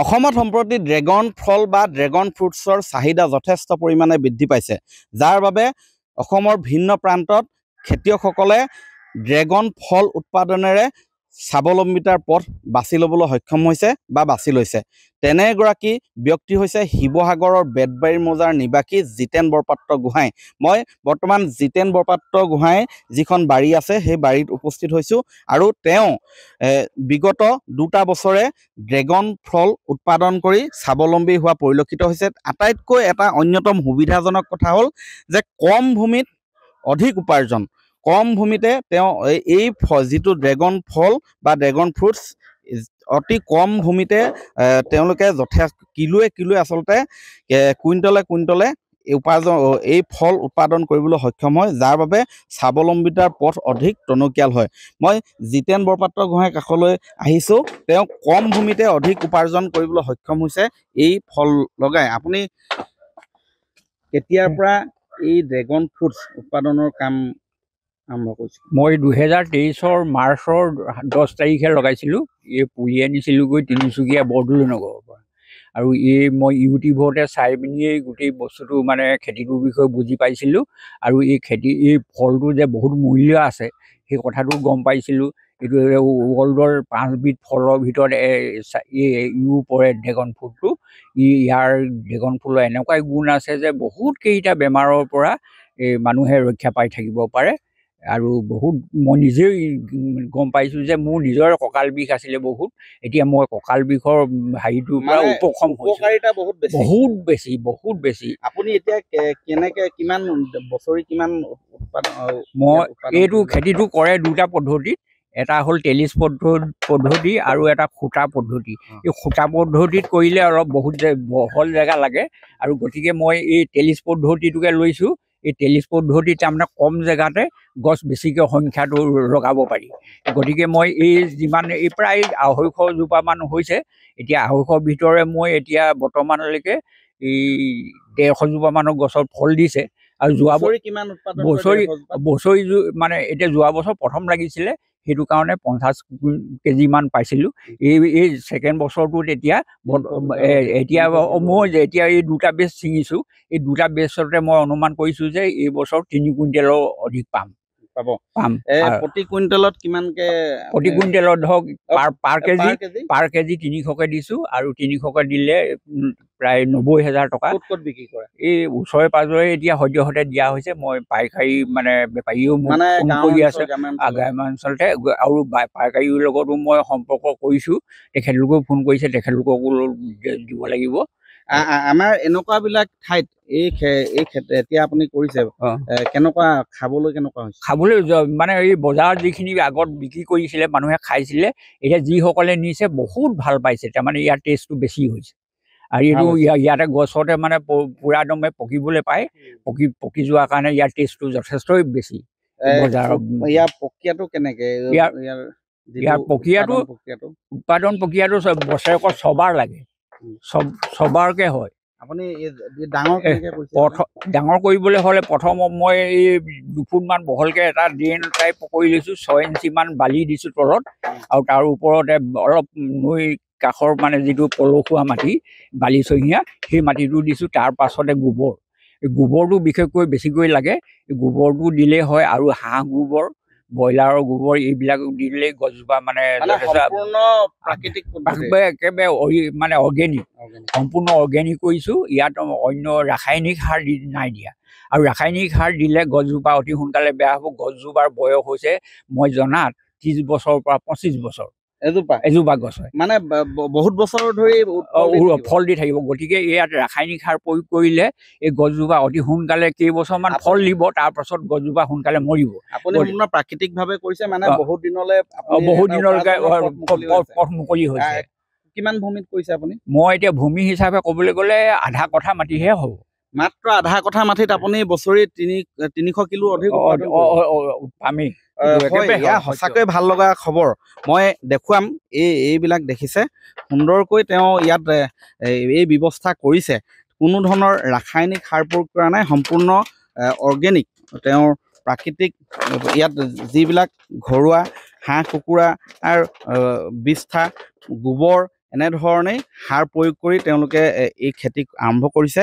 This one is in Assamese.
অসমত সম্প্ৰতি ড্ৰেগন ফল বা ড্ৰেগন ফ্ৰুটছৰ চাহিদা যথেষ্ট পৰিমাণে বৃদ্ধি পাইছে, যাৰ বাবে অসমৰ ভিন্ন প্ৰান্তত খেতিয়কসকলে ড্ৰেগন ফল উৎপাদনেৰে স্বাৱলম্বিতাৰ পথ বাছি ল'বলৈ সক্ষম হৈছে বা বাছি লৈছে। তেনে এগৰাকী ব্যক্তি হৈছে শিৱসাগৰৰ বেতবাৰী মৌজাৰ নিবাসী জিতেন বৰপাত্ৰ গোহাঁই। মই বৰ্তমান জিতেন বৰপাত্ৰ গোহাঁই যিখন বাৰী আছে সেই বাৰীত উপস্থিত হৈছোঁ আৰু তেওঁ বিগত 2টা বছৰে ড্ৰেগন ফল উৎপাদন কৰি স্বাৱলম্বী হোৱা পৰিলক্ষিত হৈছে। আটাইতকৈ এটা অন্যতম সুবিধাজনক কথা হ'ল যে কম ভূমিত অধিক উপাৰ্জন। কম ভূমিতে তেওঁ এই যিটো ড্ৰেগন ফল বা ড্ৰেগন ফ্ৰুটছ অতি কম ভূমিতে তেওঁলোকে যথেষ্ট কিলোৱে আচলতে কুইণ্টলে এই ফল উৎপাদন কৰিবলৈ সক্ষম হয়, যাৰ বাবে স্বাৱলম্বিতাৰ পথ অধিক টনকিয়াল হয়। মই জিতেন বৰপাত্ৰ গোহাঁইৰ কাষলৈ আহিছোঁ। তেওঁ কম ভূমিতে অধিক উপাৰ্জন কৰিবলৈ সক্ষম হৈছে এই ফল লগাই। আপুনি কেতিয়াৰ পৰা এই ড্ৰেগন ফ্ৰুটছ উৎপাদনৰ কাম আৰম্ভ কৰিছে? মই 2023 মাৰ্চৰ 10 তাৰিখে লগাইছিলোঁ। এই পুলি আনিছিলোঁগৈ তিনিচুকীয়া বৰদলৈ নগৰৰ পৰা। আৰু মই ইউটিউবতে চাই পিনিয়েই গোটেই বস্তুটো মানে খেতিটোৰ বিষয়ে বুজি পাইছিলোঁ। আৰু এই ফলটো যে বহুত মূল্য আছে সেই কথাটো গম পাইছিলোঁ। এইটো ৱৰ্ল্ডৰ 5বিধ ফলৰ ভিতৰত পৰে ড্ৰেগন ফ্ৰুটটো। ইয়াৰ ড্ৰেগন ফলৰ এনেকুৱাই গুণ আছে যে বহুত কেইটা বেমাৰৰ পৰা মানুহে ৰক্ষা পাই থাকিব পাৰে। আৰু বহুত মই নিজেই গম পাইছোঁ যে মোৰ নিজৰ কঁকাল বিষ আছিলে বহুত, এতিয়া মই কঁকাল বিষৰ হেৰিটোৰ পৰা উপশম হৈছোঁ। বহুত বেছি। আপুনি এতিয়া কিমান বছৰি কিমান উৎপাদন? মই এইটো খেতিটো কৰে 2টা পদ্ধতিত। এটা হ'ল টেলিছ পদ্ধতি আৰু এটা খুটা পদ্ধতি। এই খুটা পদ্ধতিত কৰিলে অলপ বহুত বহল জেগা লাগে, আৰু গতিকে মই এই টেলিছ পদ্ধতিটোকে লৈছোঁ। এই টেলিছ পদ্ধতিত তাৰমানে কম জেগাতে গছ বেছিকৈ সংখ্যাটো লগাব পাৰি। গতিকে মই এই প্ৰায় 250 জোপামান হৈছে। এতিয়া 250 ভিতৰে মই এতিয়া বৰ্তমানলৈকে 150 জোপামানৰ গছৰ ফল দিছে। আৰু বছৰি মানে এতিয়া যোৱা বছৰ প্ৰথম লাগিছিলে, সেইটো কাৰণে 50 কেজিমান পাইছিলোঁ। এই ছেকেণ্ড বছৰটোত এতিয়া মই যেতিয়া এই 2টা বেচ ছিঙিছোঁ, এই 2টা বেচতে মই অনুমান কৰিছোঁ যে এই বছৰ 3 কুইণ্টেলৰ অধিক পাম। প্ৰতি কুইণ্টেলত কিমানকে? প্ৰতি কুইণ্টেলত ধৰক পাৰ কেজি 300কে দিছোঁ। আৰু 300কে দিলে প্ৰায় 90,000 টকা। ক'ত বিক্ৰী কৰে? এই ওচৰে পাজৰে এতিয়া সদ্যহতে দিয়া হৈছে। মই পাইকাৰী মানে বেপাৰীও ফোন কৰি আছে গ্ৰাম্যাঞ্চলতে, আৰু পাইকাৰীৰ লগতো মই সম্পৰ্ক কৰিছোঁ। তেখেতলোকেও ফোন কৰিছে, তেখেতলোককো দিব লাগিব। আমাৰ এনেকুৱাবিলাক ঠাইত এই এতিয়া আপুনি কৰিছে, কেনেকুৱা খাবলৈ হৈছে? খাবলৈ মানে এই বজাৰত যিখিনি আগত বিক্ৰী কৰিছিলে, মানুহে খাইছিলে, এতিয়া যিসকলে নিছে বহুত ভাল পাইছে। তাৰমানে ইয়াৰ টেষ্টটো বেছি হৈছে। আৰু এইটো ইয়াতে গছতে মানে পুৰা দমে পকিবলৈ পায়। পকি যোৱাৰ কাৰণে ইয়াৰ টেষ্টটো যথেষ্টই বেছি। ইয়াৰ প্ৰক্ৰিয়াটো কেনেকে? ইয়াৰ উৎপাদন প্ৰক্ৰিয়াটো বছৰেকত 6বাৰ লাগে। 6বাৰকে হয়। আপুনি ডাঙৰ কৰিবলৈ হ'লে প্ৰথম মই এই 2 ফুটমান বহলকৈ এটা ড্ৰেইন টাইপ কৰি লৈছোঁ। 6 ইঞ্চিমান বালি দিছোঁ তলত, আৰু তাৰ ওপৰতে অলপ নৈ কাষৰ মানে যিটো পলসুৱা মাটি বালিচহীয়া, সেই মাটিটো দিছোঁ। তাৰ পাছতে গোবৰ। এই গোবৰটো বিশেষকৈ বেছিকৈ লাগে। এই গোবৰটো দিলেই হয়, আৰু হাঁহ গোবৰ, ব্ৰইলাৰৰ গোবৰ এইবিলাক দিলে গছজোপা মানে একেবাৰে মানে অৰ্গেনিক, সম্পূৰ্ণ অৰ্গেনিক কৰিছোঁ। ইয়াত অন্য ৰাসায়নিক সাৰ নাই দিয়া। আৰু ৰাসায়নিক সাৰ দিলে গছজোপা অতি সোনকালে বেয়া হ'ব। গছজোপাৰ বয়স হৈছে মই জনাত 30 বছৰৰ পৰা 25 বছৰ এজোপা গছ হয়, মানে বহুত বছৰ ধৰি ফল দি থাকিব। গতিকে ইয়াত ৰাসায়নিক সাৰ প্ৰয়োগ কৰিলে এই গছজোপা অতি সোনকালে কেইবছৰমান ফল দিব, তাৰ পাছত গছজোপা সোনকালে মৰিব। আপুনি প্ৰাকৃতিকভাৱে কৰিছে, মানে বহুত দিনলৈকে পথ মুকলি হৈছে। কিমান ভূমিত কৰিছে আপুনি? মই এতিয়া ভূমি হিচাপে ক'বলৈ গ'লে আধা কঠা মাটিহে হ'ব। মাত্ৰ আধা কঠা মাটিত আপুনি বছৰি 300 কিলো অধিক পামেই। সঁচাকৈ ভাল লগা খবৰ। মই দেখুৱাম, এইবিলাক দেখিছে সুন্দৰকৈ তেওঁ ইয়াত এই ব্যৱস্থা কৰিছে। কোনো ধৰণৰ ৰাসায়নিক সাৰ প্ৰয়োগ কৰা নাই, সম্পূৰ্ণ অৰ্গেনিক। তেওঁৰ প্ৰাকৃতিক ইয়াত যিবিলাক ঘৰুৱা হাঁহ কুকুৰাৰ বিষ্ঠা, গোবৰ, এনেধৰণেই সাৰ প্ৰয়োগ কৰি তেওঁলোকে এই খেতি আৰম্ভ কৰিছে।